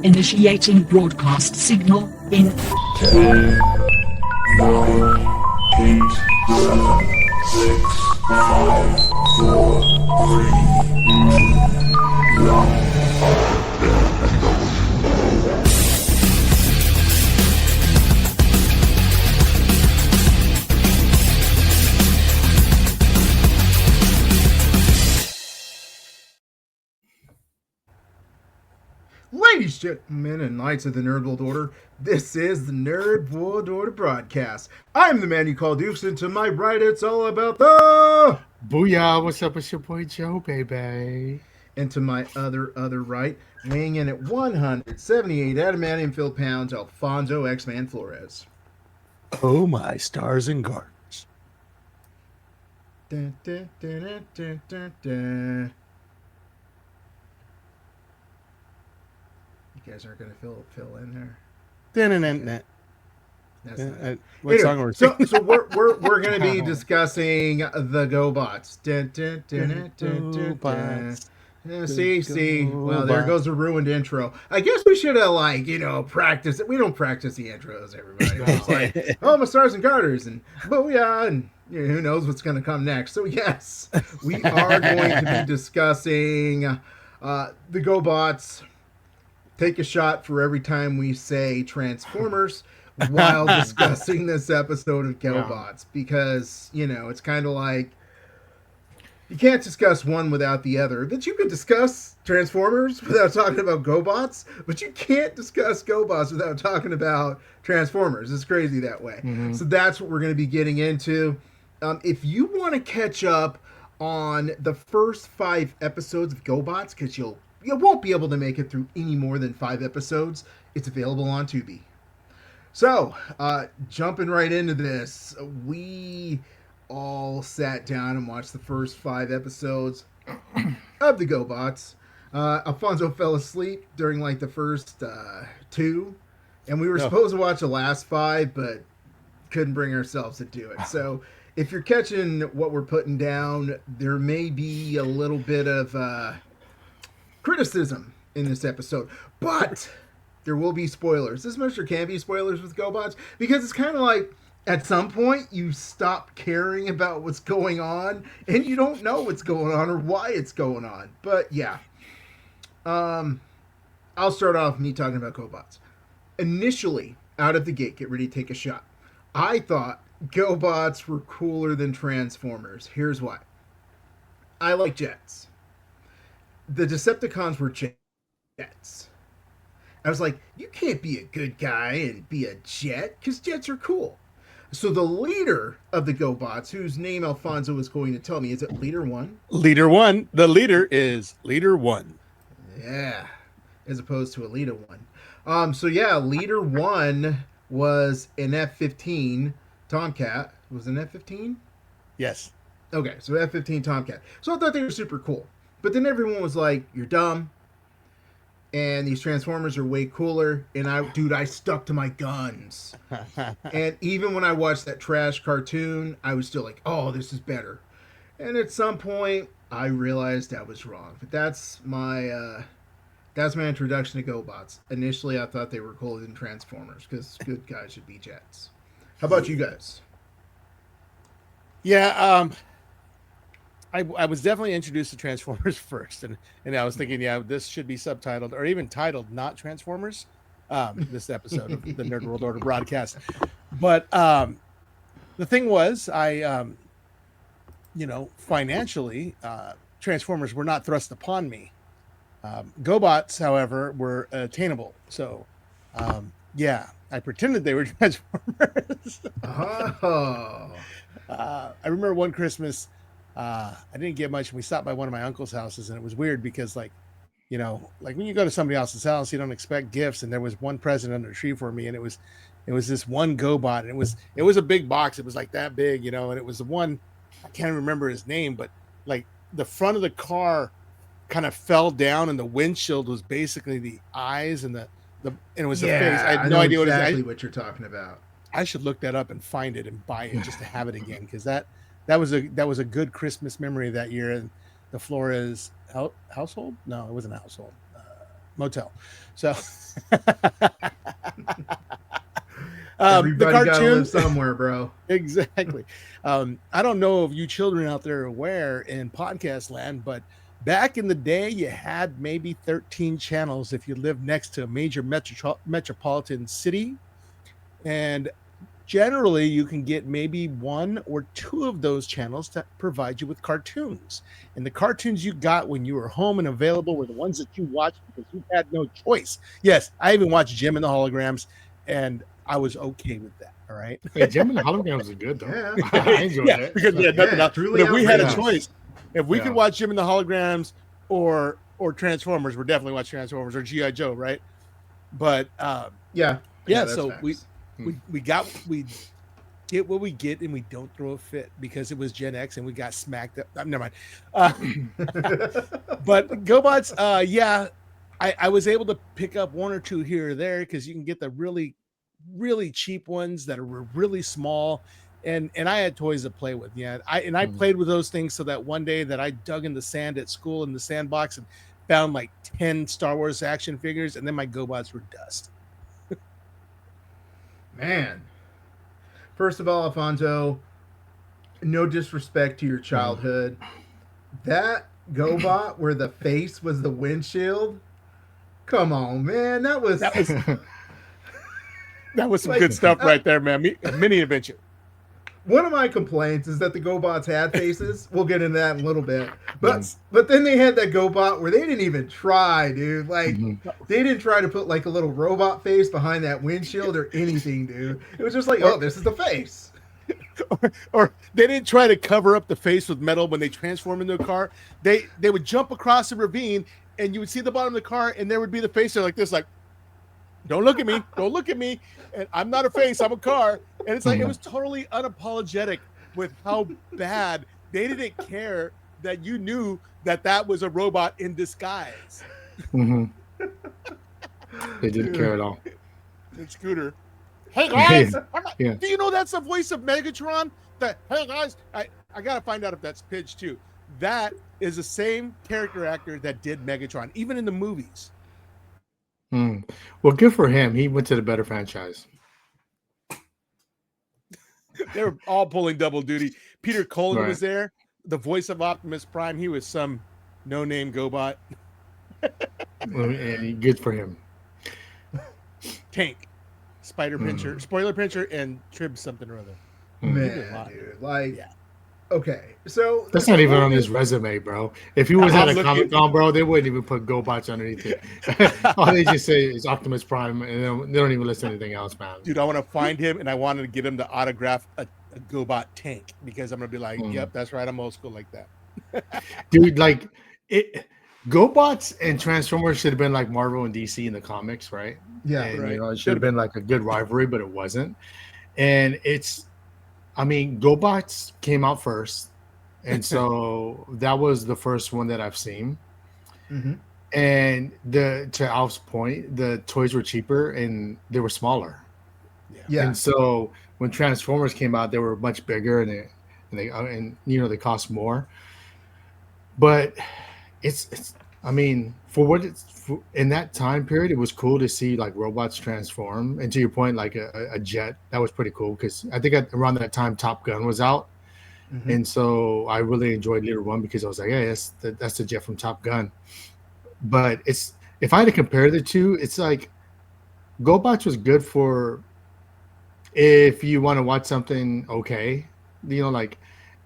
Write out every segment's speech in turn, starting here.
Initiating broadcast signal in 10, 9, 8, 7, 6, 5, 4, 3, 2, 1. Ladies, gentlemen, and knights of the Nerd World Order, this is the Nerd World Order broadcast. I'm the man you call Dukes, and to my right, it's all about the... Booyah, what's up? It's your boy Joe, baby. And to my other right, weighing in at 178 adamantium-filled pounds, Alfonso X-Man Flores. Oh, my stars and garters. Dun, dun, dun, dun, dun, dun. You guys aren't going to fill in there. That's not what song are we singing? So we're going to be discussing the GoBots. Dun, dun, dun, dun, dun, dun, dun. See. Well, there goes a ruined intro. I guess we should have practiced it. We don't practice the intros, everybody. It's like, oh, my stars and garters, and booyah, and who knows what's going to come next. So yes, we are going to be discussing the GoBots. Take a shot for every time we say Transformers while discussing this episode of GoBots, because it's kind of like you can't discuss one without the other. That you could discuss Transformers without talking about GoBots, but you can't discuss GoBots without talking about Transformers. It's crazy that way. Mm-hmm. So that's what we're going to be getting into. If you want to catch up on the first 5 episodes of GoBots, because you won't be able to make it through any more than 5 episodes. It's available on Tubi. So, jumping right into this, we all sat down and watched the first 5 episodes of the GoBots. Alfonso fell asleep during the first 2, and we were supposed to watch the last 5, but couldn't bring ourselves to do it. So, if you're catching what we're putting down, there may be a little bit of criticism in this episode, but there will be spoilers. This much there can be spoilers with GoBots, because it's kind of like at some point you stop caring about what's going on and you don't know what's going on or why it's going on. But yeah, I'll start off me talking about GoBots. Initially, out of the gate, get ready to take a shot. I thought GoBots were cooler than Transformers. Here's why. I like jets. The Decepticons were jets. I was like, you can't be a good guy and be a jet, because jets are cool. So the leader of the GoBots, whose name Alfonso is going to tell me, is it Leader 1? Leader 1. The leader is Leader 1. Yeah, as opposed to a Leader 1. So yeah, Leader 1 was an F-15 Tomcat. Was it an F-15? Yes. Okay, so F-15 Tomcat. So I thought they were super cool. But then everyone was like, you're dumb, and these Transformers are way cooler, and I stuck to my guns. And even when I watched that trash cartoon, I was still like, oh, this is better. And at some point, I realized I was wrong. But that's my introduction to GoBots. Initially, I thought they were cooler than Transformers, because good guys should be jets. How about you guys? Yeah, I was definitely introduced to Transformers first, and I was thinking, this should be subtitled or even titled not Transformers, this episode of the Nerd World Order broadcast. But the thing was, I financially, Transformers were not thrust upon me. GoBots, however, were attainable. So, I pretended they were Transformers. Oh. I remember one Christmas, I didn't get much. We stopped by one of my uncle's houses, and it was weird because, like when you go to somebody else's house, you don't expect gifts. And there was one present under the tree for me, and it was this one GoBot, and it was a big box. It was like that big, and it was the one, I can't remember his name, but like the front of the car kind of fell down, and the windshield was basically the eyes and and it was the face. I had no idea what you're talking about. I should look that up and find it and buy it just to have it again, because that was a good Christmas memory that year in the Flores household. No, it wasn't a household. motel. So the Everybody gotta live cartoon. somewhere, bro. Exactly. I don't know if you children out there are aware in podcast land, but back in the day, you had maybe 13 channels if you lived next to a major metropolitan city. And generally, you can get maybe one or two of those channels to provide you with cartoons. And the cartoons you got when you were home and available were the ones that you watched because you had no choice. Yes, I even watched Jim and the Holograms, and I was okay with that. All right. Hey, Jim and the Holograms are good though. Yeah. I enjoyed Yeah, that. because we had nothing Yeah, else. truly But if we had a outrageous. choice, if we Yeah. could watch Jim and the Holograms or Transformers, we're definitely watching Transformers or G.I. Joe, right? But Yeah. yeah, that's so facts. we get what we get and we don't throw a fit because it was Gen X and we got smacked up. Never mind. But GoBots, yeah, I was able to pick up one or two here or there because you can get the really, really cheap ones that are really small. And I had toys to play with. Yeah. I played with those things so that one day that I dug in the sand at school in the sandbox and found like 10 Star Wars action figures, and then my GoBots were dust. Man. First of all, Alfonso, no disrespect to your childhood. That GoBot where the face was the windshield. Come on, man. That was That was some Like, good stuff right there, man. Mini adventure. one of my complaints is that the GoBots had faces. We'll get into that in a little bit. But then they had that GoBot where they didn't even try, dude. Like they didn't try to put like a little robot face behind that windshield or anything, dude. It was just like, oh, this is the face. Or they didn't try to cover up the face with metal when they transform into a car. They would jump across a ravine and you would see the bottom of the car and there would be the face there like this, like, don't look at me, don't look at me. And I'm not a face, I'm a car. And it's like it was totally unapologetic with how bad they didn't care that you knew that was a robot in disguise. They didn't care at all. And Scooter, hey guys, Yeah. do you know that's the voice of Megatron? Hey guys, I gotta find out if that's Pidge too. That is the same character actor that did Megatron, even in the movies. Well, good for him. He went to the better franchise. They were all pulling double duty. Peter Cullen Right. was there, the voice of Optimus Prime. He was some no-name GoBot. And good for him. Tank, Spider Pincher, Spoiler Pincher, and Trib something or other. Man, dude. Like, okay. So That's not even on his resume, bro. If he was I'm at a looking- Comic-Con, bro, they wouldn't even put GoBots underneath it. All they just say is Optimus Prime, and they don't even list anything else, man. Dude, I want to find him and I wanted to get him to autograph a GoBot tank because I'm gonna be like, yep, that's right, I'm old school like that. Dude, like GoBots and Transformers should have been like Marvel and DC in the comics, right? Yeah, and, right. You know, it should have been like a good rivalry, but it wasn't. And GoBots came out first, and so that was the first one that I've seen. Mm-hmm. And to Alf's point, the toys were cheaper and they were smaller. Yeah. And so when Transformers came out, they were much bigger and they cost more. But it's for what in that time period, it was cool to see like robots transform. And to your point, like a jet, that was pretty cool because I think around that time Top Gun was out. Mm-hmm. And so I really enjoyed Little One because I was like, hey, that's the jet from Top Gun. But if I had to compare the two, it's like GoBots was good for if you want to watch something okay,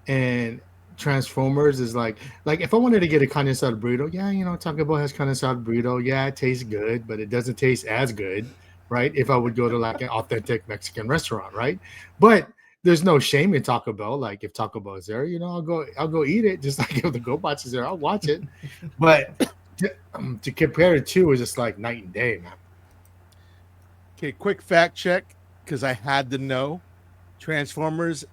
and Transformers is like if I wanted to get a carne asada burrito, Taco Bell has carne asada burrito. Yeah, it tastes good, but it doesn't taste as good, right? If I would go to like an authentic Mexican restaurant, right? But there's no shame in Taco Bell. Like if Taco Bell is there, I'll go eat it. Just like if the GoBots is there, I'll watch it. But to compare it to is just like night and day, man. Okay, quick fact check because I had to know. Transformers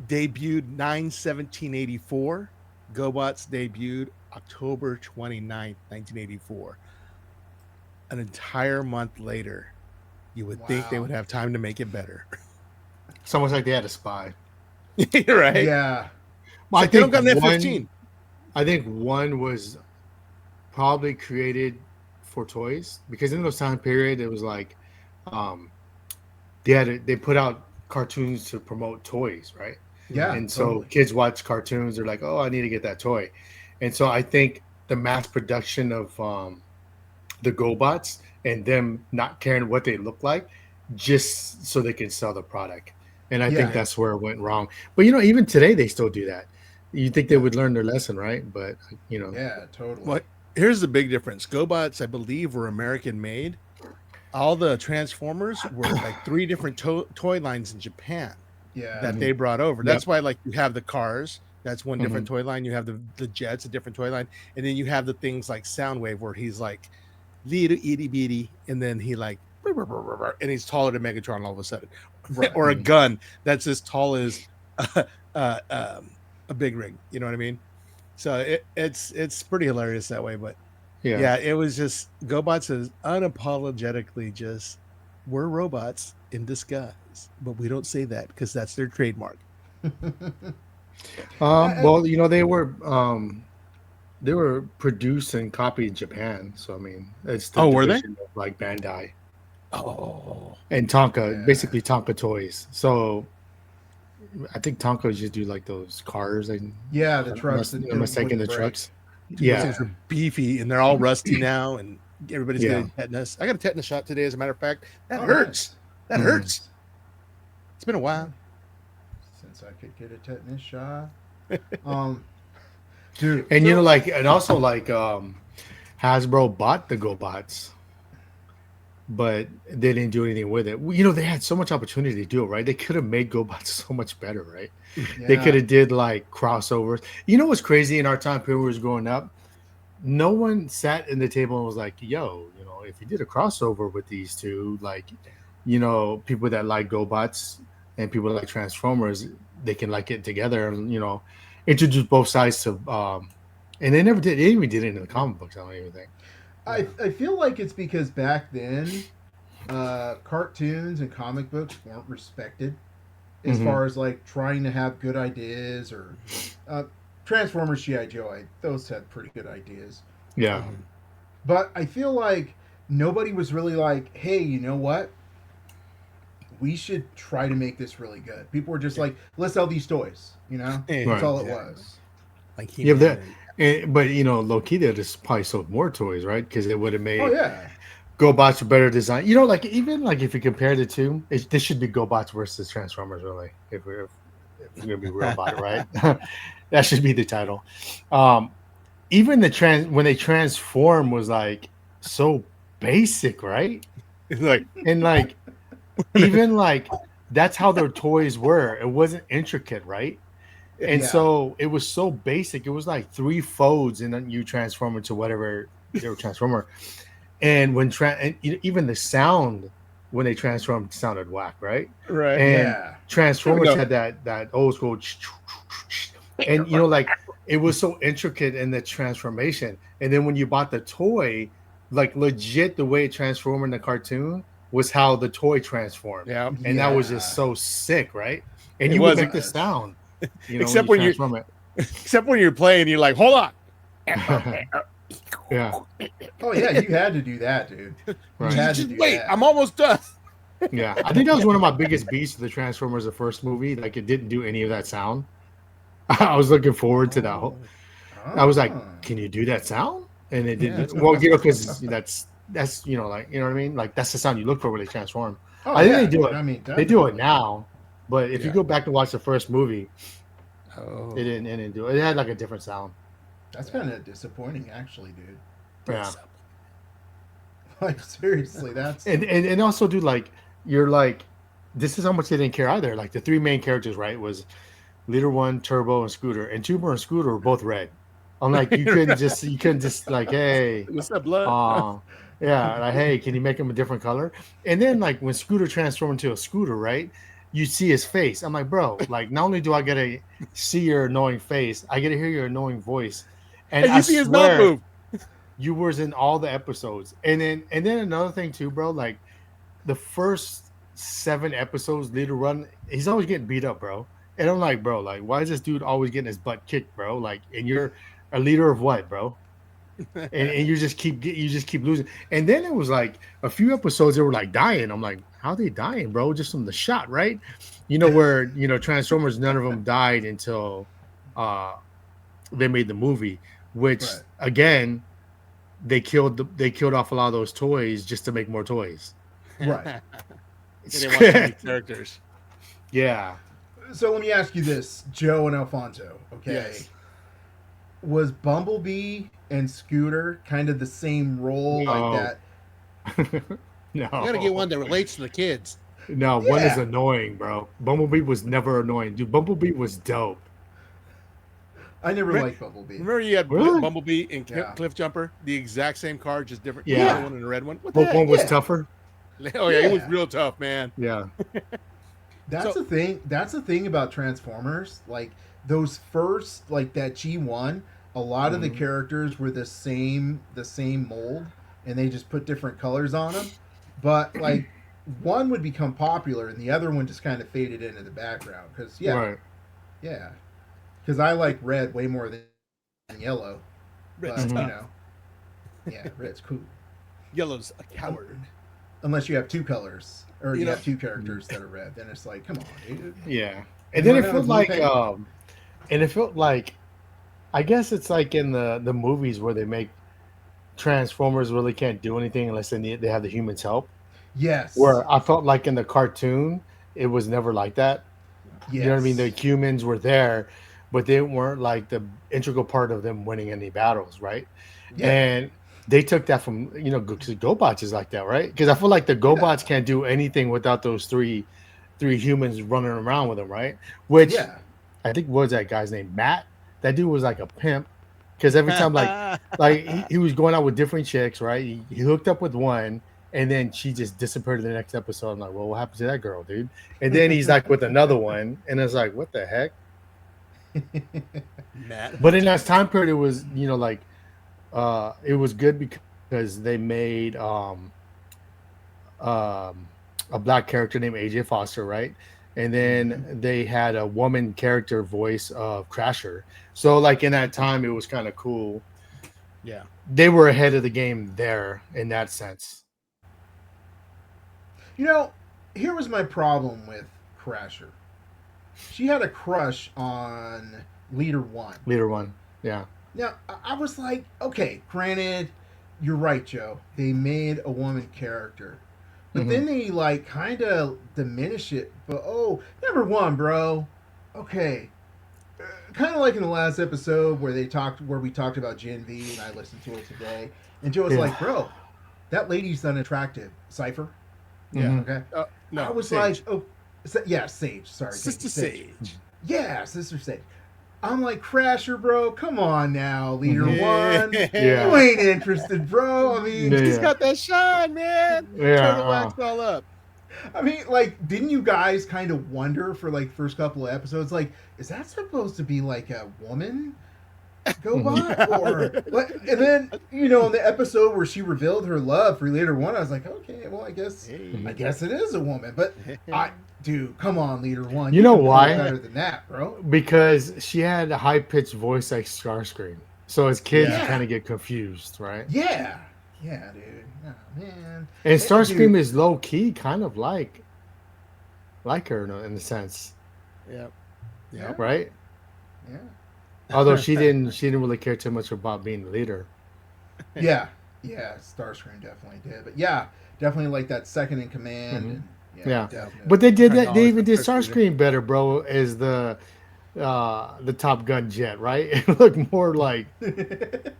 debuted 9/17/84. GoBots debuted October 29th, 1984. An entire month later, you would think they would have time to make it better. It's almost like they had a spy. Right? Yeah. Well, Like they don't got an F-15. I think one was probably created for toys because in those time period it was like um, they put out cartoons to promote toys, right? Yeah, And so totally. kids watch cartoons. They're like, oh, I need to get that toy. And so I think the mass production of the GoBots and them not caring what they look like just so they can sell the product. And I think Yeah. that's where it went wrong. But even today they still do that. You think they Yeah. would learn their lesson, right? But Yeah, totally. What? Here's the big difference. GoBots, I believe, were American made. All the Transformers were like 3 different toy lines in Japan Yeah. that they brought over. Yep. That's why, like, you have the cars. That's one different Mm-hmm. toy line. You have the jets, a different toy line, and then you have the things like Soundwave, where he's like little itty bitty, and then he like, and he's taller than Megatron all of a sudden, Right. or a gun that's as tall as a big rig. You know what I mean? So it's pretty hilarious that way, but. Yeah, it was just GoBots is unapologetically just we're robots in disguise, but we don't say that because that's their trademark. Well, they were produced and copied in Japan. So I mean, it's the Oh, were they? division of like Bandai Oh, and Tonka, Yeah. basically Tonka toys. So I think Tonka just do like those cars and Yeah, the trucks. am I mistaken the break. trucks? those Yeah. things are beefy and they're all rusty now, and everybody's Yeah. getting tetanus. I got a tetanus shot today, as a matter of fact. That Oh, hurts. That Mhm. hurts. It's been a while. Since I could get a tetanus shot. Dude. And so- and also Hasbro bought the GoBots, but they didn't do anything with it. They had so much opportunity to do it, right? They could have made GoBots so much better, right? They yeah. could have did like crossovers. You know what's crazy in our time period when we was growing up? No one sat in the table and was like, yo, if you did a crossover with these two, like, people that like GoBots and people that like Transformers, they can like it together and, introduce both sides to and they never did. They even did it in the comic books, I don't even think. I feel like it's because back then, cartoons and comic books weren't respected as Mhm. far as like trying to have good ideas or Transformers, G.I. Joe. Those had pretty good ideas, Yeah. but I feel like nobody was really like, hey, you know what? We should try to make this really good. People were just like, let's sell these toys. That's Right. all it Exactly. was. Like Yeah, He-Man but low key, they just probably sold more toys, right? Because it would have made Oh yeah, GoBots a better design. Like even like if you compare the two, this should be GoBots versus Transformers, really. If we're gonna be real about it, right? That should be the title. Even when they transform was like so basic, right? It's like, And like even like that's how their toys were. It wasn't intricate, right? And Yeah. so it was so basic. It was like 3 folds, and then you transform into whatever your transformer. And when even the sound when they transformed sounded whack, right? right. And yeah. Transformers There we had that old school, and like it was so intricate in the transformation. And then when you bought the toy, like legit, the way it transformed in the cartoon was how the toy transformed. Yeah. And that was Yeah. just so sick, right? And It you would was. make the sound, Except when you- transform it. Except when you're playing, you're like, hold on. Yeah, Oh yeah, you had to do that, dude. right. had to Just do wait, that. I'm almost done. Yeah. I think that was one of my biggest beats of the Transformers, the first movie. Like it didn't do any of that sound. I was looking forward to that. I was like, can you do that sound? And it didn't. Yeah. Well, because that's like you know what I mean. Like that's the sound you look for when they transform. Oh, I think yeah, they do dude, it. I mean, They do it definitely. now, but if you Yeah. go back and watch the first movie, Oh, it didn't do it. It had like a different sound. That's kind of disappointing, actually, dude. Yeah, Like seriously, that's and also, dude, like you're like, this is how much they didn't care either. Like the 3 main characters, right, was Leader 1, Turbo, and Scooter, and Turbo and Scooter were both red. I'm like, you couldn't just like, hey, what's up, blood? yeah, like, hey, can you make him a different color? And then like when Scooter transformed into a scooter, right? You see his face. I'm like, bro, like not only do I get to see your annoying face, I get to hear your annoying voice. And And you I see his mouth swear, move. you was in all the episodes. And then another thing too, bro, like the first 7 episodes, Leader Run, he's always getting beat up, bro. And I'm like, bro, like, why is this dude always getting his butt kicked, bro? Like, and you're a leader of what, bro? and you just keep losing. And then it was like a few episodes they were like dying. I'm like, how are they dying, bro? Just from the shot, right? Where Transformers, none of them died until they made the movie, which Right. again they killed off a lot of those toys just to make more toys. Right. They didn't want so many characters. Yeah. So let me ask you this, Joe and Alfonso. Okay. Yes. Was Bumblebee and Scooter kind of the same role like that? No. You gotta get one that relates to the kids. No, one is Yeah. annoying, bro. Bumblebee was never annoying. Dude, Bumblebee was dope. I never Re- liked Bumblebee. Remember you had Really? Bumblebee and Yeah. Cliff Jumper, the exact same car, just different. Yeah. The yellow one and the red one. What the But heck? one was Yeah. tougher. Oh yeah, it was Yeah. real tough, man. Yeah. That's So- the thing. That's the thing about Transformers. Like those first, like that G1, a lot of the Mhm. characters were the same mold, and they just put different colors on them. But like one would become popular, and the other one just kind of faded into the background. Because Right. because I like red way more than yellow. Red's But tough. yeah, red's cool. Yellow's a coward. Unless you have two colors, or you know- have two characters that are red, then it's like, come on, dude. Yeah. And then Why it not felt a blue like paint? and it felt like I guess it's like in the movies where they make Transformers really can't do anything unless they have the humans help. Yes. Where I felt like in the cartoon, it was never like that. Yes. You know what I mean? The humans were there, but they weren't like the integral part of them winning any battles, right? Yeah. And they took that from because GoBots is like that, right? Because I feel like the GoBots can't do anything without those three humans running around with them, right? Which Yeah. I think was that guy's name, Matt. That dude was like a pimp because every time like he was going out with different chicks, right? He hooked up with one. And then she just disappeared in the next episode. I'm like, well, what happened to that girl, dude? And then he's like with another one, and it's like, what the heck? Matt. But in that time period, it was it was good because they made a black character named AJ Foster, right? And then they had a woman character voice of Crasher. So like in that time, it was kind of cool. Yeah. They were ahead of the game there in that sense. Here was my problem with Crasher. She had a crush on Leader One. Leader one, yeah. Now, I was like, okay, granted, you're right, Joe. They made a woman character. But then they, like, kind of diminish it. But, number one, bro. Okay. Kind of like in the last episode where we talked about Gen V, and I listened to it today. And Joe was like, bro, that lady's unattractive. Cypher? Yeah. Okay. No, I was Sage. like, Sage. Sorry. Sister Sage. Yeah, Sister Sage. I'm like, Crasher, bro. Come on now, Leader One. Yeah. You ain't interested, bro. I mean, Yeah. He's got that shine, man. Yeah, Turn the wax all up. like, didn't you guys kind of wonder for like first couple of episodes, like, is that supposed to be like a woman? GoBot? And then, in the episode where she revealed her love for Leader One, I was like, okay, well, I guess it is a woman. But dude, come on, Leader One. You know can do why? better than that, bro. Because she had a high pitched voice like Starscream. So as kids, Yeah. you kind of get confused, right? Yeah, dude. Oh, man. And Starscream Dude. is low key, kind of like her in a sense, Yep. Yeah. right? Yeah. Although she didn't really care too much about being the leader. Yeah, Starscream definitely did, but yeah, definitely like that second in command. And, Yeah. definitely. But they did that. Technology They even did Starscream. Starscream better, bro. As the Top Gun jet, right? It looked more like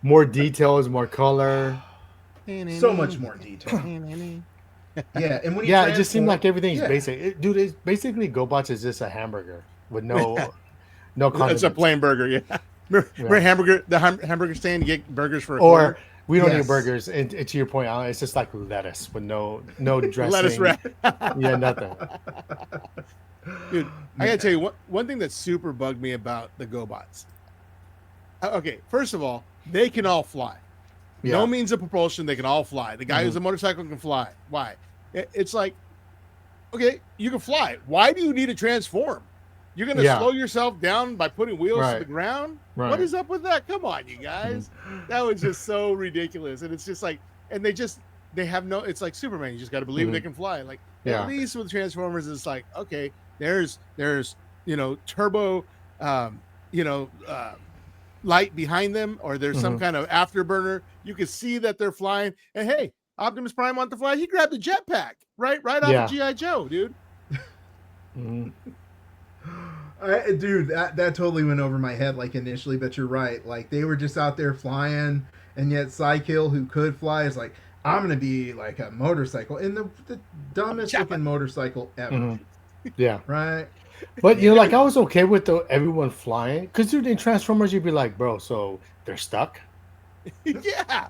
more details, more color. so much more detail. Yeah, and when he Yeah, it just seemed transformed- like everything's yeah. basic. Dude, it's basically GoBots is just a hamburger with no It's condiments. a plain burger, yeah. Remember Yeah. hamburger, the hamburger stand, you get burgers for a Or quarter? we don't Yes. eat burgers. And to your point, Alan, it's just like lettuce with no dressing. Lettuce wrap. Yeah, nothing. Dude, I gotta tell you, one thing that super bugged me about the GoBots. Okay, first of all, they can all fly. Yeah. No means of propulsion, they can all fly. The guy who's a motorcycle can fly. Why? It's like, okay, you can fly. Why do you need to transform? You're gonna Yeah. slow yourself down by putting wheels to Right. the ground? Right. What is up with that? Come on, you guys. That was just so ridiculous. And it's just like, and they have no. It's like Superman. You just got to believe they can fly. Like Yeah. at least with Transformers, it's like okay, there's turbo, um, you know. Light behind them, or there's some kind of afterburner. You can see that they're flying. And hey, Optimus Prime wants to fly. He grabbed a jetpack right off of G.I. Joe, dude. Dude, that totally went over my head like initially, but you're right. Like they were just out there flying, and yet Psykill, who could fly, is like, I'm gonna be like a motorcycle, and the dumbest looking motorcycle ever. Yeah. Right. But like I was okay with everyone flying, because dude, in Transformers you'd be like, bro, so they're stuck. Yeah.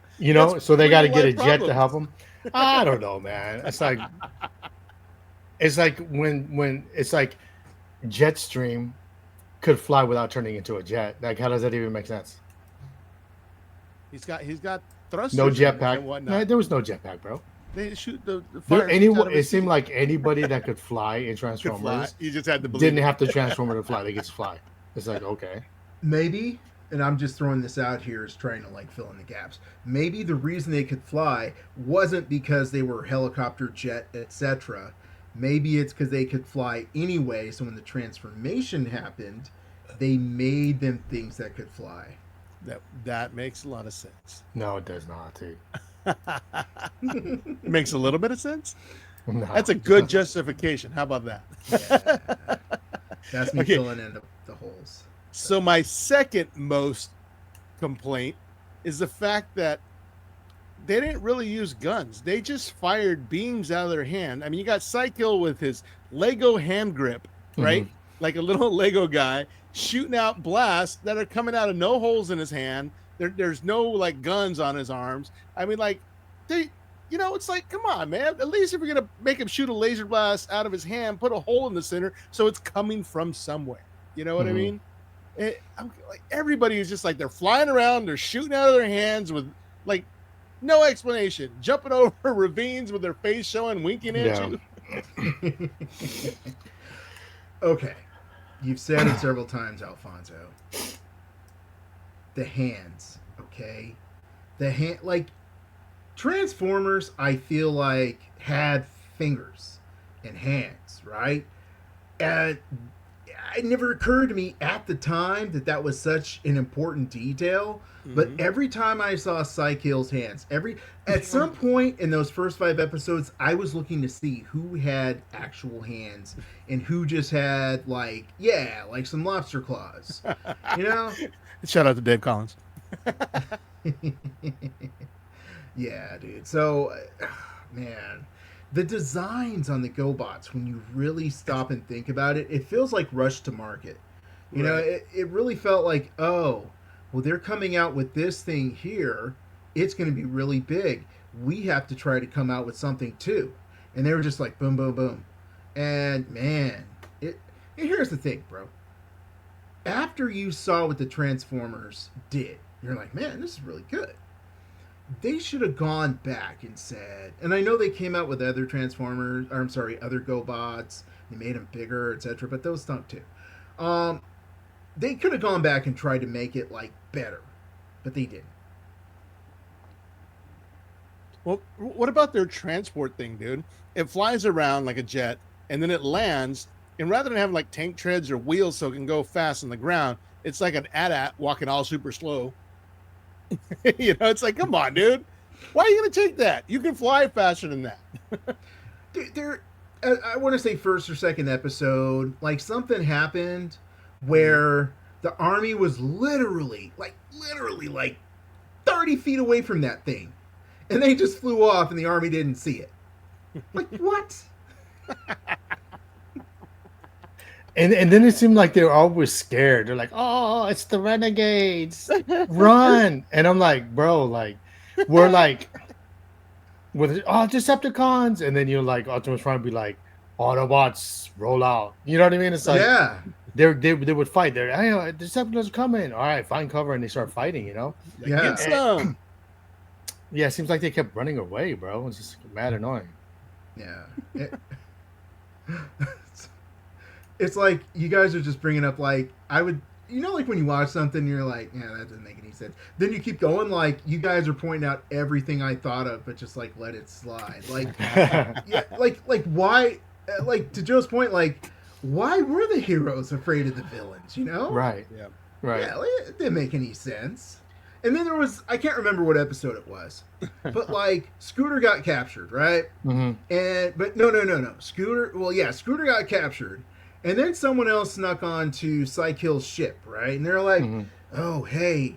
So they got to get a jet to help them. I don't know, man. It's like when it's like Jetstream could fly without turning into a jet. Like, how does that even make sense? He's got thrusters. No and jetpack. whatnot. No, there was no jetpack, bro. They shoot the fire. It seemed like anybody that could fly in could fly. Transformers You just had to believe. didn't have to transform to fly. They could fly. It's like, okay. Maybe, and I'm just throwing this out here as trying to like fill in the gaps. Maybe the reason they could fly wasn't because they were helicopter, jet, etc. Maybe it's because they could fly anyway. So when the transformation happened, they made them things that could fly. That makes a lot of sense. No, it does not, dude. Makes a little bit of sense. No. That's a good justification. How about that? Yeah. That's me filling in the holes. So my second most complaint is the fact that they didn't really use guns. They just fired beams out of their hand. I mean, you got Psykill with his Lego hand grip, right? Like a little Lego guy shooting out blasts that are coming out of no holes in his hand. There's no like guns on his arms. I mean, like it's like, come on, man. At least if you're gonna make him shoot a laser blast out of his hand, put a hole in the center so it's coming from somewhere. You know what I mean? Like everybody is just like they're flying around, they're shooting out of their hands with like no explanation, jumping over ravines with their face showing, winking at you. Okay, you've said it several times, Alfonso. The hands, okay? Like Transformers, I feel like had fingers and hands, right? And it never occurred to me at the time that was such an important detail. But every time I saw Psykill's hands, at some point in those first 5 episodes, I was looking to see who had actual hands and who just had like some lobster claws, you know? Shout out to Dave Collins. Yeah, dude. So, man, the designs on the GoBots, when you really stop and think about it, it feels like rush to market. You know, it really felt like, oh, well, they're coming out with this thing here. It's going to be really big. We have to try to come out with something too. And they were just like, boom, boom, boom. And man, and here's the thing, bro. After you saw what the Transformers did, you're like, man, this is really good. They should have gone back and said, and I know they came out with other Transformers, or I'm sorry, other GoBots. They made them bigger, etc. But those stunk too. They could have gone back and tried to make it like better, but they didn't. Well, what about their transport thing, dude? It flies around like a jet, and then it lands, and rather than having like tank treads or wheels so it can go fast on the ground, it's like an AT-AT walking all super slow. It's like, come on, dude. Why are you going to take that? You can fly faster than that. I want to say first or second episode, like something happened where the army was literally like 30 feet away from that thing. And they just flew off and the army didn't see it. Like, what? And then it seemed like they were always scared. They're like, oh, it's the renegades. Run. And I'm like, bro, like, we're like, with Decepticons. And then you're like, Optimus Prime be like, Autobots, roll out. You know what I mean? It's like, yeah. They would fight. They're, hey, Decepticons are coming. All right, find cover. And they start fighting, you know? Yeah. Get some. Yeah, it seems like they kept running away, bro. It's just mad annoying. Yeah. it's like you guys are just bringing up like I would, like when you watch something, you're like, yeah, that doesn't make any sense. Then you keep going, like you guys are pointing out everything I thought of, but just like let it slide. Like, yeah, like why? Like to Joe's point, like why were the heroes afraid of the villains? Right. Yeah. Right. Yeah, like, it didn't make any sense. And then there was, I can't remember what episode it was, but like Scooter got captured, right? Mm-hmm. But no. Scooter got captured, and then someone else snuck onto Psykill's ship, right? And they're like, "Oh, hey,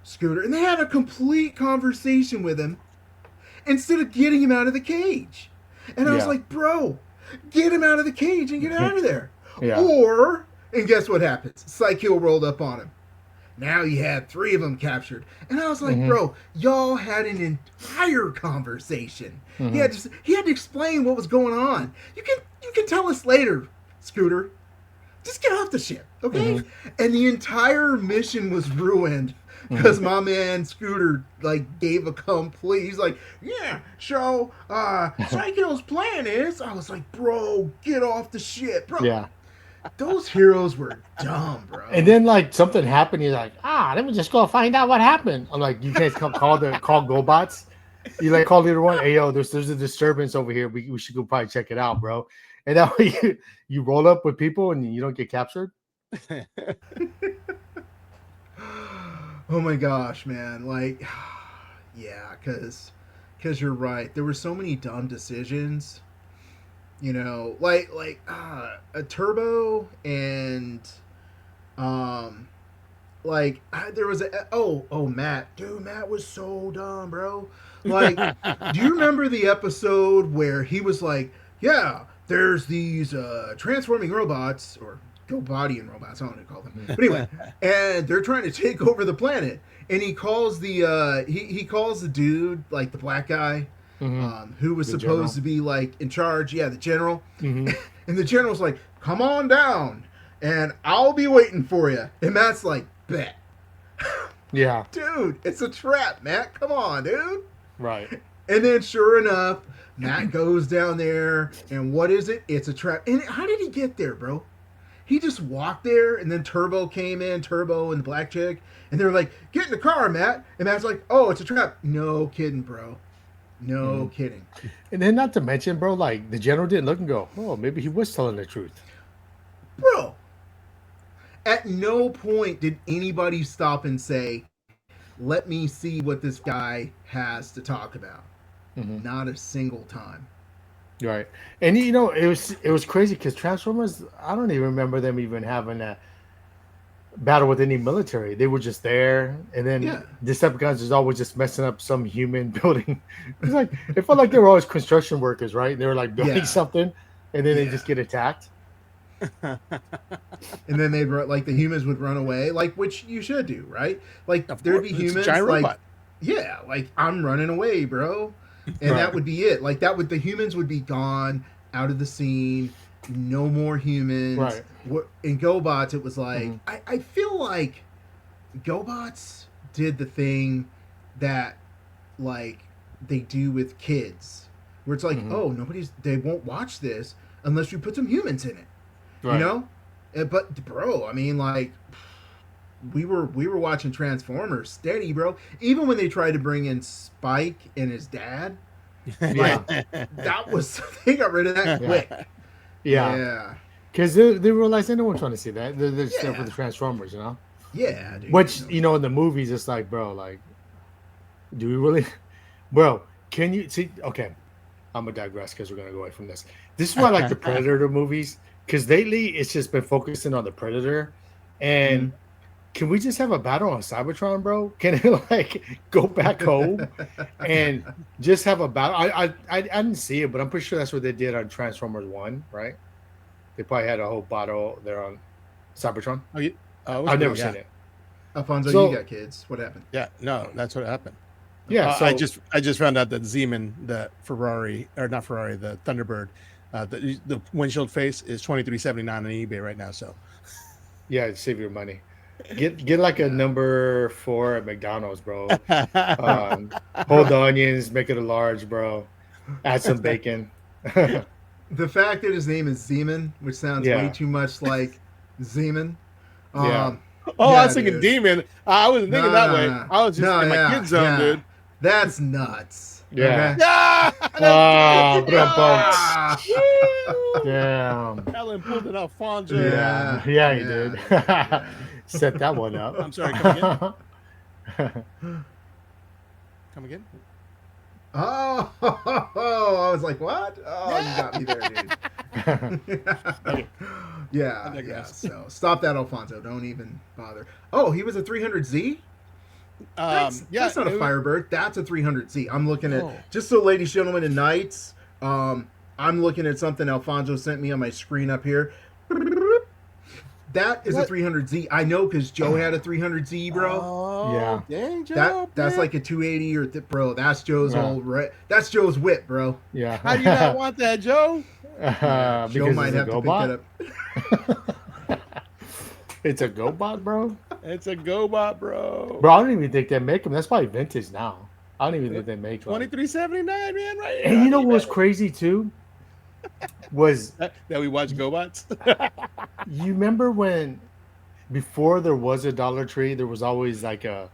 Scooter," and they had a complete conversation with him instead of getting him out of the cage. And I was like, "Bro, get him out of the cage and get out of there." Yeah. And guess what happens? Psykill rolled up on him. Now you had 3 of them captured. And I was like, bro, y'all had an entire conversation. He had to explain what was going on. You can tell us later, Scooter. Just get off the ship, okay? And the entire mission was ruined because my man Scooter like gave a complete. He's like, yeah. So Psycho's plan is. I was like, bro, get off the ship, bro. Yeah. Those heroes were dumb, bro. And then like something happened. He's like, let me just go find out what happened. I'm like, you can't call GoBots. You like call leader 1. Hey yo, there's a disturbance over here. We should go probably check it out, bro. And that way you roll up with people and you don't get captured. Oh my gosh, man! Like, yeah, because you're right. There were so many dumb decisions. Like a Turbo and there was Matt. Dude, Matt was so dumb, bro. Like, do you remember the episode where he was like, yeah, there's these transforming robots, or GoBotian robots, I don't know what to call them. But anyway, and they're trying to take over the planet. And he calls the he calls the dude, like the black guy, who was supposed to be like in charge. Yeah, the general. And the general's like, come on down and I'll be waiting for you. And Matt's like, bet. Yeah. Dude, it's a trap, Matt. Come on, dude. Right. And then sure enough, Matt goes down there and what is it? It's a trap. And how did he get there, bro? He just walked there, and then Turbo came in, Turbo and the black chick, and they were like, get in the car, Matt. And Matt's like, oh, it's a trap. No kidding, bro. No kidding. And then not to mention, bro, like the general didn't look and go, oh, maybe he was telling the truth. Bro, at no point did anybody stop and say, let me see what this guy has to talk about. Not a single time. Right. And it was crazy because Transformers, I don't even remember them even having a battle with any military. They were just there, and then Decepticons is always just messing up some human building. It felt like they were always construction workers, right? They were like building something, and then they just get attacked. And then they'd like the humans would run away, like which you should do, right? Like there'd be humans like robot. Yeah, like I'm running away, bro. And that would be it. Like the humans would be gone out of the scene. No more humans. Right. In GoBots, it was like I feel like GoBots did the thing that like they do with kids, where it's like, oh, they won't watch this unless you put some humans in it. Right. But bro, I mean, like we were watching Transformers steady, bro. Even when they tried to bring in Spike and his dad, like, that was they got rid of that quick. Yeah. Because they realized no one's trying to see that. They're stuff with the Transformers, Yeah, dude. Which in the movies, it's like, bro, like, do we really, bro? Can you see? Okay, I'm gonna digress because we're gonna go away from this. This is why I like the Predator movies, because lately it's just been focusing on the Predator, and can we just have a battle on Cybertron, bro? Can it like go back home and just have a battle? I didn't see it, but I'm pretty sure that's what they did on Transformers 1, right? They probably had a whole battle there on Cybertron. I've never seen it. Alfonso, you got kids. What happened? Yeah, no, that's what happened. Yeah, so I just found out that Zeman, the Thunderbird, the windshield face is $23.79 on eBay right now. So yeah, save your money. Get like a number 4 at McDonald's, bro. Hold the onions, make it a large, bro. Add some bacon. The fact that his name is Zeman, which sounds way too much like Zeman. Yeah. Oh, I was thinking dude. demon. I wasn't thinking that way. I was just in my kid zone, dude. That's nuts. Yeah. Okay? Yeah. Ah! Damn. Ellen pulled it Alfonso. Yeah, he did. Set that one up. I'm sorry. Come again. Oh, I was like, what? Oh, you got me there, dude. Okay. Yeah. So stop that, Alfonso. Don't even bother. Oh, he was a 300Z? That's not a Firebird. That's a 300Z. I'm looking at, just so ladies, gentlemen, and knights, I'm looking at something Alfonso sent me on my screen up here. That is a 300Z. I know because Joe had a 300Z, bro. Oh, yeah. Dang, Joe, that's like a 280 or bro. That's Joe's old right. That's Joe's whip, bro. Yeah. How do you not want that, Joe? Joe might have to pick that up. It's a GoBot, bro. It's a GoBot, bro. Bro, I don't even think they make them. That's probably vintage now. I don't even think they make them. 2379, man, right here. And you know what was crazy too? Was that we watch GoBots? You remember when before there was a Dollar Tree, there was always like a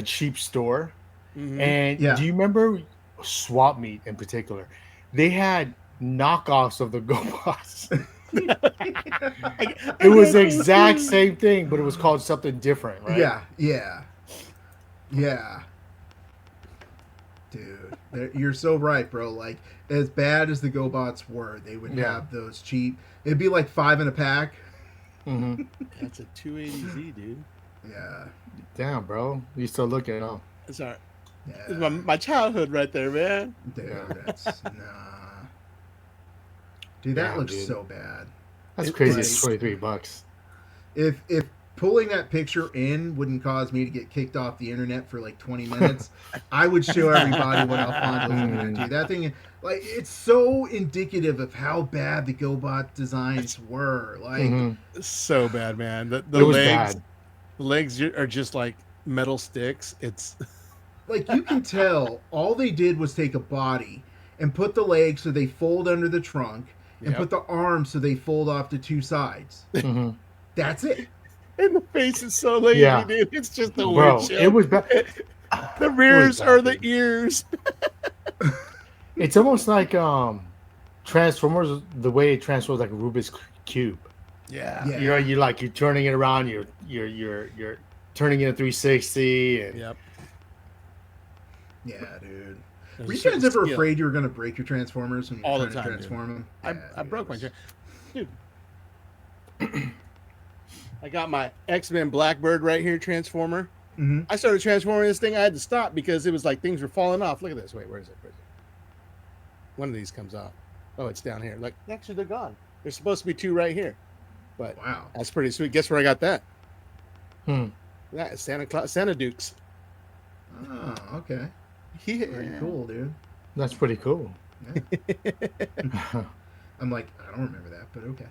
cheap store? Mm-hmm. And do you remember Swap Meet in particular? They had knockoffs of the GoBots. It was the exact same thing, but it was called something different, right? Yeah. Dude, you're so right, bro. Like, as bad as the GoBots were, they would have those cheap. It'd be like 5 in a pack. Mm-hmm. That's a 280Z, dude. Yeah. Damn, bro. You still looking, huh? It's all right. Yeah. It's my childhood right there, man. Dude, that's nah. Dude, that looks so bad. That's crazy. It's $23. If pulling that picture in wouldn't cause me to get kicked off the internet for like 20 minutes, I would show everybody what Alfonso's going to do. That thing, like, it's so indicative of how bad the GoBot designs were. Like, so bad, man. The legs are just like metal sticks. It's like, you can tell all they did was take a body and put the legs so they fold under the trunk and put the arms so they fold off to two sides. That's it. And the face is so lazy, dude. It's just the windshield. It was bad. The rears are the ears. It's almost like Transformers, the way it transforms like a Rubik's cube. Yeah. You know, you're turning it around. You're turning it a 360. And... Yeah, dude. Were you guys ever afraid you were going to break your Transformers when you were trying to transform them? I broke my dude. I got my X-Men Blackbird right here, Transformer. I started transforming this thing. I had to stop because it was like things were falling off. Look at this. Wait, where is it? One of these comes off. Oh, it's down here. Look, actually, they're gone. There's supposed to be 2 right here. But wow, that's pretty sweet. Guess where I got that? That is Santa Dukes. Oh, okay. Yeah. Very cool, dude. That's pretty cool. Yeah. I'm like, I don't remember that, but okay.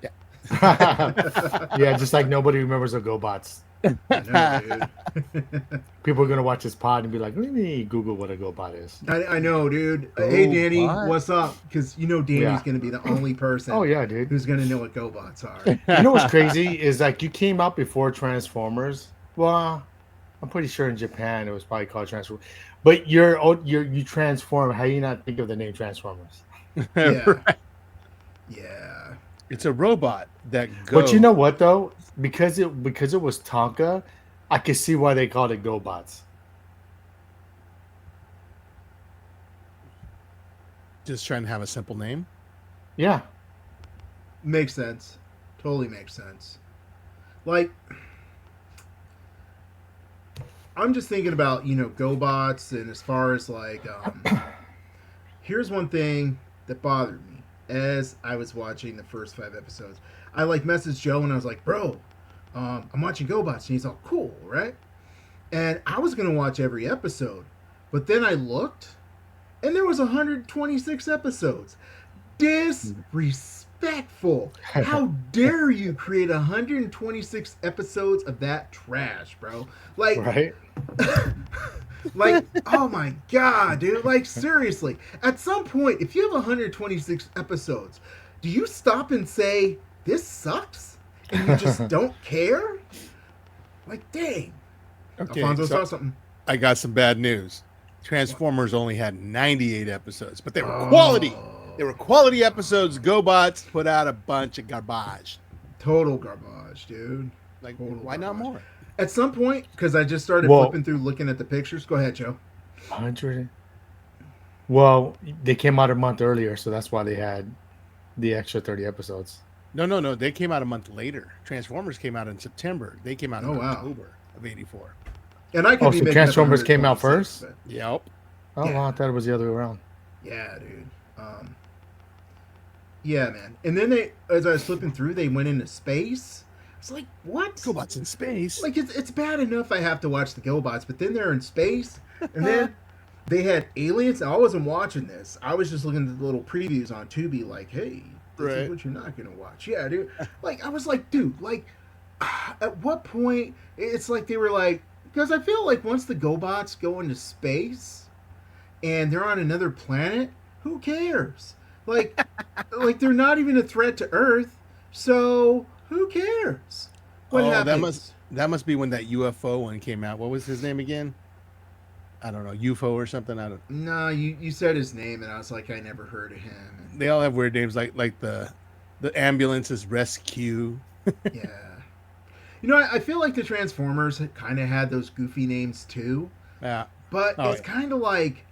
Yeah, just like nobody remembers the GoBots. I know, dude. People are gonna watch this pod and be like, "Let me Google what a GoBot is." I know, dude. Hey, Danny, what's up? Because you know Danny's gonna be the only person. Oh yeah, dude. Who's gonna know what GoBots are? You know what's crazy is like you came out before Transformers. Well, I'm pretty sure in Japan it was probably called Transformers. But you transform. How do you not think of the name Transformers? Yeah. Right. Yeah. It's a robot that goes. But you know what though? Because it was Tonka, I could see why they called it GoBots. Just trying to have a simple name. Yeah. Makes sense. Totally makes sense. Like, I'm just thinking about, GoBots, and as far as like, here's one thing that bothered me as I was watching the first 5 episodes. I messaged Joe and I was like, bro, I'm watching GoBots, and he's all, cool, right? And I was gonna watch every episode, but then I looked, and there was 126 episodes. Disrespectful! How dare you create 126 episodes of that trash, bro? Like, right? Like, oh my god, dude! Like, seriously, at some point, if you have 126 episodes, do you stop and say this sucks, and you just don't care? Like, dang. Okay, Alfonso so saw something. I got some bad news. Transformers only had 98 episodes, but they were Oh. quality. They were quality episodes. GoBots put out a bunch of garbage. Total garbage, dude. Like, Total why not garbage. more? At some point, because I just started Well- flipping through looking at the pictures. Go ahead, Joe. 100. Well, they came out a month earlier, so that's why they had the extra 30 episodes. No. They came out a month later. Transformers came out in September. They came out in Oh, wow. October of '84. And I could Oh, be so making Transformers up came out 126, first? but Yep. Oh, Yeah. wow, I thought it was the other way around. yeah, dude. Yeah, man. And then they, as I was flipping through, they went into space. It's like, what? GoBots in space. Like, it's bad enough I have to watch the GoBots, but then they're in space, and then they had aliens. I wasn't watching this. I was just looking at the little previews on Tubi, like, hey, this Right. is what you're not gonna watch. Yeah, dude. Like, I was like, dude, like, at what point? It's like they were like, because I feel like once the GoBots go into space and they're on another planet, who cares? Like, like they're not even a threat to Earth, so who cares? What Oh, happens? that must be when that UFO one came out. What was his name again? I don't know, UFO or something. I don't. No, you said his name, and I was like, I never heard of him. They all have weird names, like the ambulance is rescue. And, yeah. You know, I feel like the Transformers kind of had those goofy names too, Yeah. but Oh, it's yeah. kind of like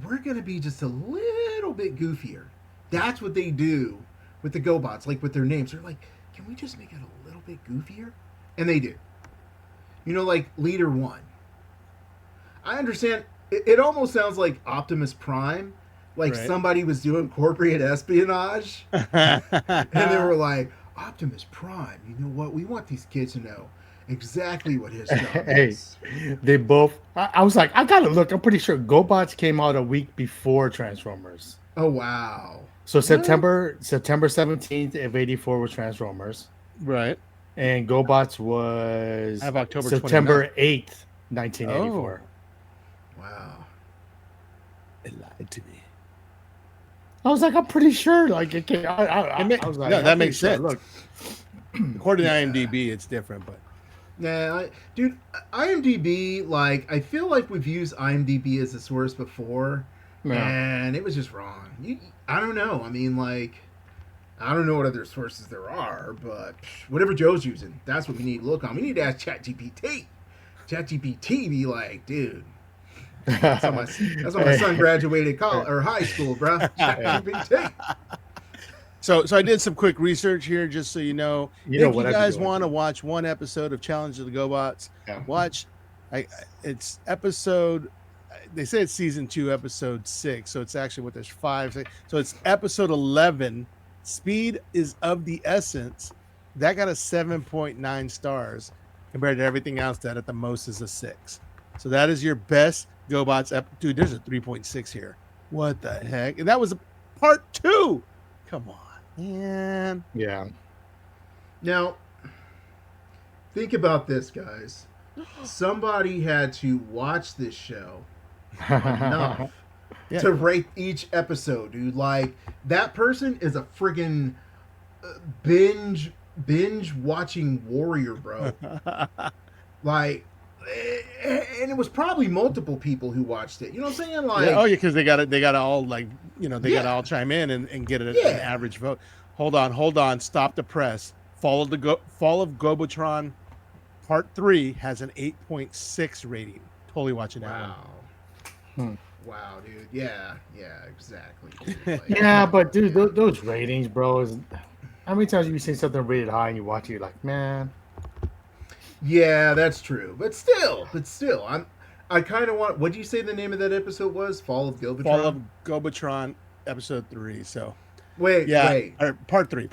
we're gonna be just a little bit goofier. That's what they do with the GoBots, like with their names. They're like, can we just make it a little bit goofier? And they do. You know, like Leader One. I understand. It almost sounds like Optimus Prime, like Right. somebody was doing corporate espionage, and they were like, Optimus Prime. You know what? We want these kids to know exactly what his job Hey, is. they both. I was like, I gotta look. I'm pretty sure GoBots came out a week before Transformers. Oh wow. So September 17th of '84 was Transformers, Right. and GoBots was I have October September 8th, 1984. Wow. It lied to me. I was like, I'm pretty sure. Like, it came, I was like, no, I'm that pretty makes sure. sense. Look, According to IMDb, it's different, but Yeah, dude, IMDb, like, I feel like we've used IMDb as a source before, yeah. and it was just wrong. I don't know. I mean, like, I don't know what other sources there are, but whatever Joe's using, that's what we need to look on. We need to ask ChatGPT. ChatGPT be like, dude, that's how my son graduated college or high school, bro. ChatGPT. So I did some quick research here, just so you know. You know If what you I'd be guys doing. want to watch one episode of Challenge of the GoBots, Yeah. watch. It's episode. They say it's season 2, episode 6. So it's actually what there's 5. So it's episode 11. Speed is of the essence. That got a 7.9 stars compared to everything else that at the most is a 6. So that is your best GoBots. Dude, there's a 3.6 here. What the heck? And that was part 2. Come on, man. Yeah. Now, think about this, guys. Somebody had to watch this show enough Yeah. to rate each episode, dude. Like, that person is a friggin' binge watching warrior, bro. Like, and it was probably multiple people who watched it. You know what I'm saying? Like, Yeah, because they got to all, like, they got to Yeah. all chime in and get an Yeah. average vote. Hold on, stop the press. Fall of Gobotron Part 3 has an 8.6 rating. Totally watching that one. wow. Wow, dude. Yeah, exactly. Dude. Like, Yeah, but dude, those ratings, bro, is how many times have you seen something rated high and you watch it, you're like, man. yeah, that's true. But still, I kind of want. What did you say the name of that episode was? Fall of Gobotron. Fall of Gobotron episode 3. So Wait. or part 3.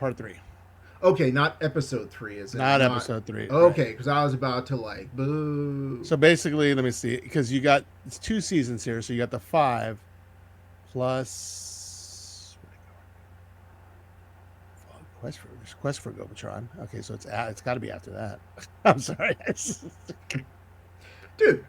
Okay, not episode 3, is it? Not episode 3. Okay, because I was about to like boo. So basically, let me see, because it's 2 seasons here. So you got the 5 plus Quest for Gobotron. Okay, so it's got to be after that. I'm sorry. Dude,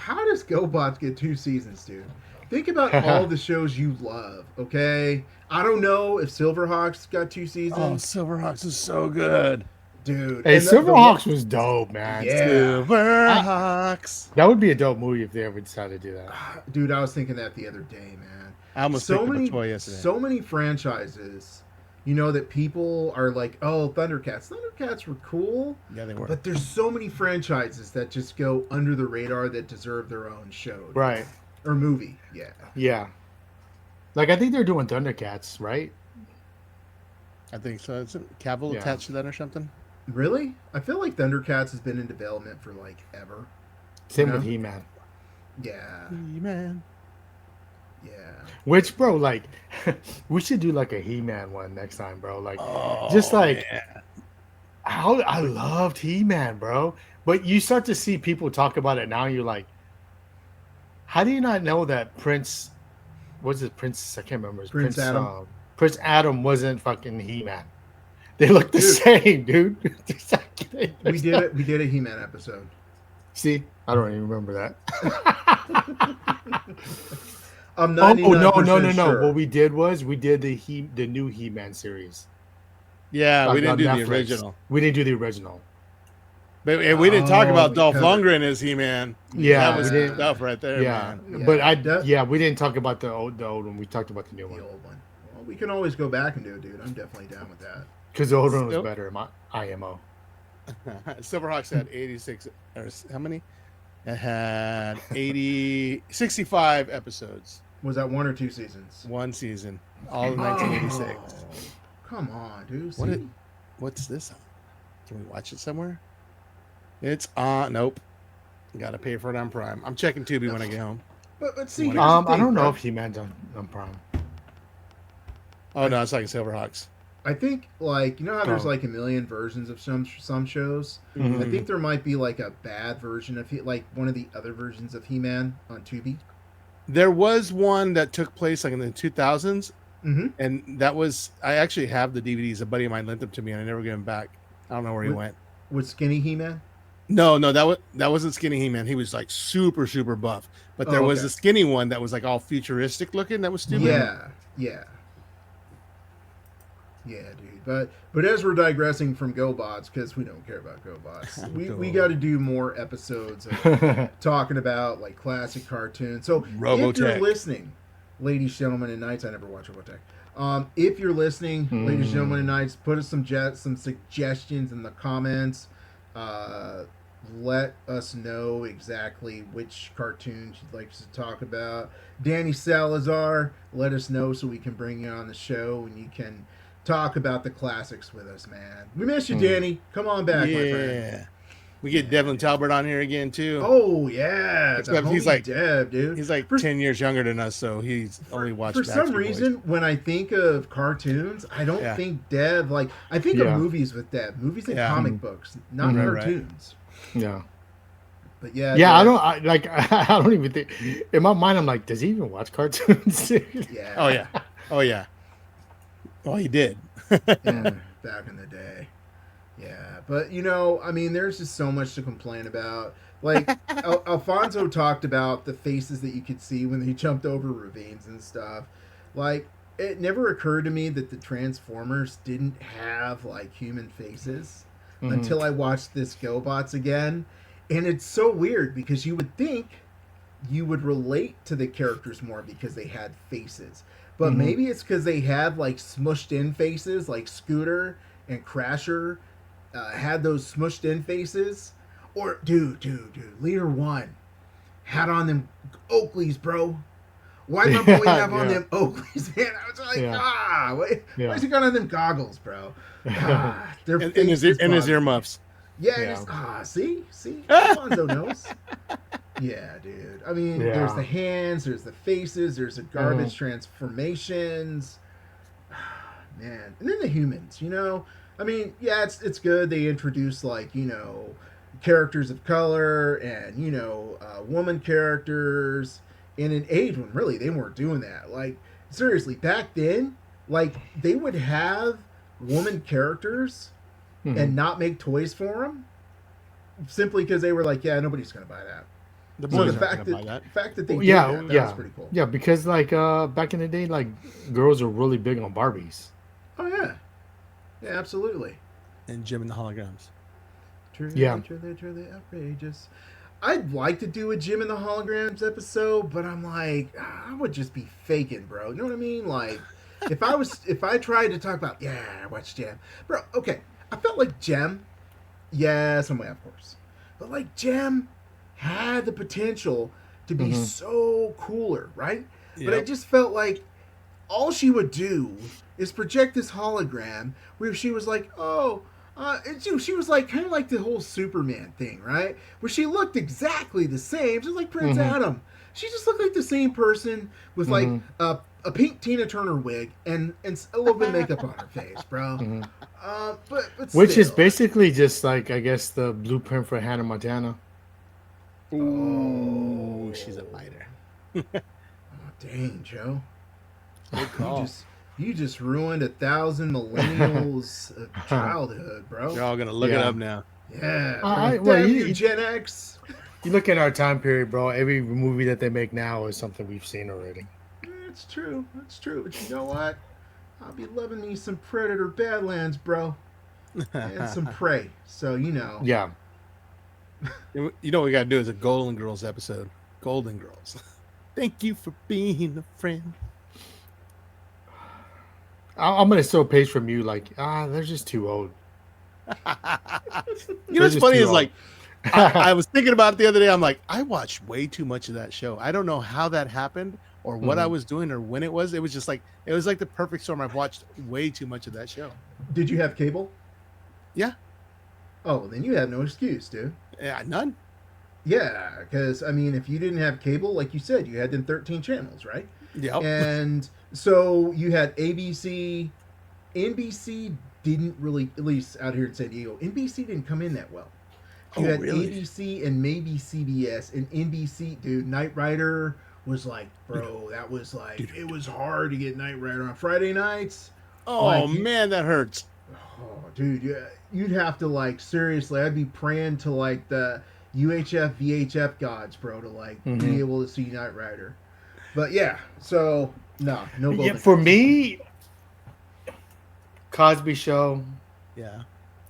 how does GoBots get 2 seasons, dude? Think about all the shows you love, okay? I don't know if Silverhawks got 2 Oh, seasons. Silverhawks is so good. Dude. Hey, And Silverhawks was dope, man. Yeah. Silverhawks. That would be a dope movie if they ever decided to do that. Dude, I was thinking that the other day, man. I almost picked up a toy yesterday. So many franchises, you know, that people are like, oh, Thundercats. Thundercats were cool. Yeah, they were. But there's so many franchises that just go under the radar that deserve their own show. Right. Or movie. Yeah. Yeah. Like, I think they're doing Thundercats, right? I think so. Is Cavill attached to that or something? Really? I feel like Thundercats has been in development for like ever. Same with He-Man. Yeah. He-Man. Yeah. Which, bro, like, we should do like a He-Man one next time, bro. Like, how I loved He-Man, bro. But you start to see people talk about it now, and you're like, how do you not know that Prince? What's it, Prince? I can't remember. Prince Adam. Prince Adam wasn't fucking He-Man. They look the same, dude. We did a He-Man episode. See, I don't even remember that. I'm 99% sure. What we did was we did the new He-Man series. Yeah, we didn't do Netflix. the original. We didn't do the original. But we didn't talk about Dolph Lundgren as He-Man. Yeah, that was stuff right there. Yeah, man. but we didn't talk about the old one. We talked about the new one. The old one. Well, we can always go back and do it, dude. I'm definitely down with that. Because the old one was better. IMO. Silverhawks had 86, or how many? It had 65 episodes. Was that 1 or 2 seasons? 1 season. All of 1986. Come on, dude. What's this on? Can we watch it somewhere? It's on. Nope. Got to pay for it on Prime. I'm checking Tubi when I get home. But see, I don't know if He-Man's on Prime. Oh no, it's like Silverhawks. I think, like, you know how there's like a million versions of some shows? Mm-hmm. I think there might be like a bad version of like one of the other versions of He-Man on Tubi. There was one that took place like in the 2000s, and that was, I actually have the DVDs. A buddy of mine lent them to me, and I never gave them back. I don't know where he went. With Skinny He-Man? No, that wasn't Skinny He-Man. He was like super buff. But there was a skinny one that was like all futuristic looking. That was stupid. Yeah, dude. But as we're digressing from GoBots, because we don't care about GoBots, we got to do more episodes of talking about like classic cartoons. So Robotech. If you're listening, ladies, gentlemen, and knights, I never watch Robotech. If you're listening, ladies, gentlemen, and knights, put us some suggestions in the comments. Let us know exactly which cartoons you'd like us to talk about. Danny Salazar, let us know so we can bring you on the show and you can talk about the classics with us, man. We miss you, Danny. Come on back, my friend. We get Devlin Talbert on here again too. Oh yeah, he's like Dev, dude. He's like 10 years younger than us, so he's only watched. For some reason, when I think of cartoons, I don't think Dev. Like I think of movies with Dev, movies and comic books, not cartoons. Yeah. But yeah, I don't even think in my mind. I'm like, does he even watch cartoons? Yeah. Oh yeah. Well, he did. Back in the day. Yeah, but you know, I mean, there's just so much to complain about. Like Alfonso talked about the faces that you could see when he jumped over ravines and stuff. Like, it never occurred to me that the Transformers didn't have like human faces until I watched this GoBots again. And it's so weird because you would think you would relate to the characters more because they had faces. But maybe it's because they had like smushed in faces, like Scooter and Crasher had those smushed in faces. Or, dude, Leader One had on them Oakleys, bro. Why my boy have on them Oakleys, man? I was like, why's he got on them goggles, bro? And his earmuffs. Yeah. See? Alfonso knows. Yeah, dude. I mean, there's the hands, there's the faces, there's the garbage transformations. Man. And then the humans, you know? I mean, yeah, it's good. They introduce, like, you know, characters of color and, you know, woman characters in an age when really they weren't doing that. Like, seriously, back then, like, they would have woman characters and not make toys for them simply because they were like, yeah, nobody's going to buy that. The So boys the aren't fact gonna buy that that. fact that they did Yeah, that, that yeah, was pretty cool. yeah. Because like back in the day, like girls are really big on Barbies. Oh yeah, yeah, absolutely. And Jim and the holograms. Truly, Yeah. truly, truly outrageous. I'd like to do a Jim and the Holograms episode, but I'm like, I would just be faking, bro. You know what I mean? Like, if I tried to talk about, yeah, I watched Jim, bro. Okay, I felt like Jim, yeah, some way, of course, but like Jim had the potential to be Mhm. so cooler, right? But I Yep. just felt like all she would do is project this hologram where she was like, oh, she was like kind of like the whole Superman thing, right? Where she looked exactly the same, just like Prince Mhm. Adam. She just looked like the same person with like Mhm. a pink Tina Turner wig and a little bit of makeup on her face, bro. Mhm. But Which is still, basically just like I guess the blueprint for Hannah Montana. Ooh, oh, she's a biter. oh, dang, Joe. Good You call. just ruined 1,000 millennials' childhood, They're bro. all gonna look it Yeah. up now. Yeah, I- bro. well, Damn you- you, you- Gen X. You look at our time period, bro. Every movie that they make now is something we've seen already. It's true. It's true. But you know what? I'll be loving me some Predator Badlands, bro, and some Prey. So you know. Yeah. You know what we gotta do is a Golden Girls episode. Golden Girls. Thank you for being a friend. I'm gonna steal a page from you. Like, they're just too old. You know They're what's just funny too is like old. I was thinking about it the other day. I'm like, I watched way too much of that show. I don't know how that happened or what I Mhm. was doing or when it was. It was just like it was like the perfect storm. I've watched way too much of that show. Did you have cable? Yeah. Oh, well, then you had no excuse, dude. Yeah, none. Yeah, because I mean, if you didn't have cable, like you said, you had them 13 channels, right? Yep. And so you had ABC, NBC didn't really, at least out here in San Diego, NBC didn't come in that well. You Oh, had really? ABC and maybe CBS, and NBC, dude, Knight Rider was like, bro, that was like, it was hard to get Knight Rider on Friday nights. Oh Like, man, that hurts. Oh, dude, yeah, you'd have to like seriously. I'd be praying to like the UHF VHF gods, bro, to like be Mhm. able to see Knight Rider. But yeah, so no Yeah, Golden for Girls. me, Cosby Show Yeah.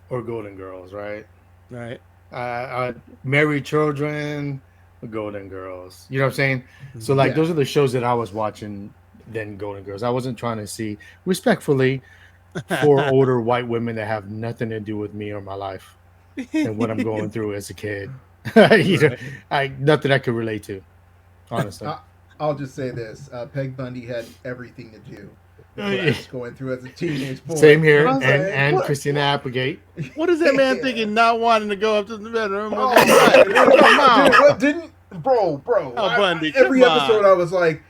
or Golden Girls, right? Right. Married Children, Golden Girls. You know what I'm saying? So like Yeah. those are the shows that I was watching. Then Golden Girls. I wasn't trying to see respectfully for older white women that have nothing to do with me or my life and what I'm going through as a kid. You know, nothing I could relate to, honestly. I'll just say this: Peg Bundy had everything to do with what I was going through as a teenage boy. Same here, I was like, and what? Christina Applegate. What is that man Yeah. thinking? Not wanting to go up to the bedroom? Oh, Come on. dude, what didn't, bro? Oh, Bundy, every come episode, on. I was like,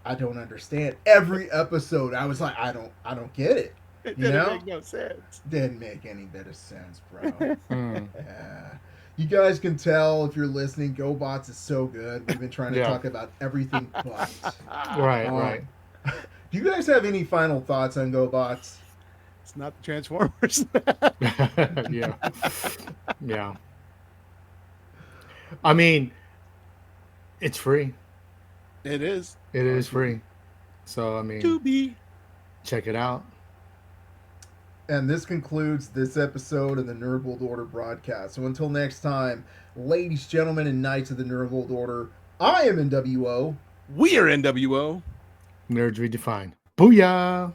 I don't understand. Every episode, I was like, I don't get it. It You didn't know? make no sense. Didn't make any bit of sense, bro. Mm. Yeah. You guys can tell if you're listening, GoBots is so good. We've been trying to Yeah. talk about everything but. Right, Um, right. Do you guys have any final thoughts on GoBots? It's not the Transformers. Yeah, yeah. I mean, it's free. It is. It is free. So I mean, To be. check it out. And this concludes this episode of the Nerdworld Order broadcast. So until next time, ladies, gentlemen, and knights of the Nerdworld Order, I am NWO. We are NWO. Nerds redefined. Booyah!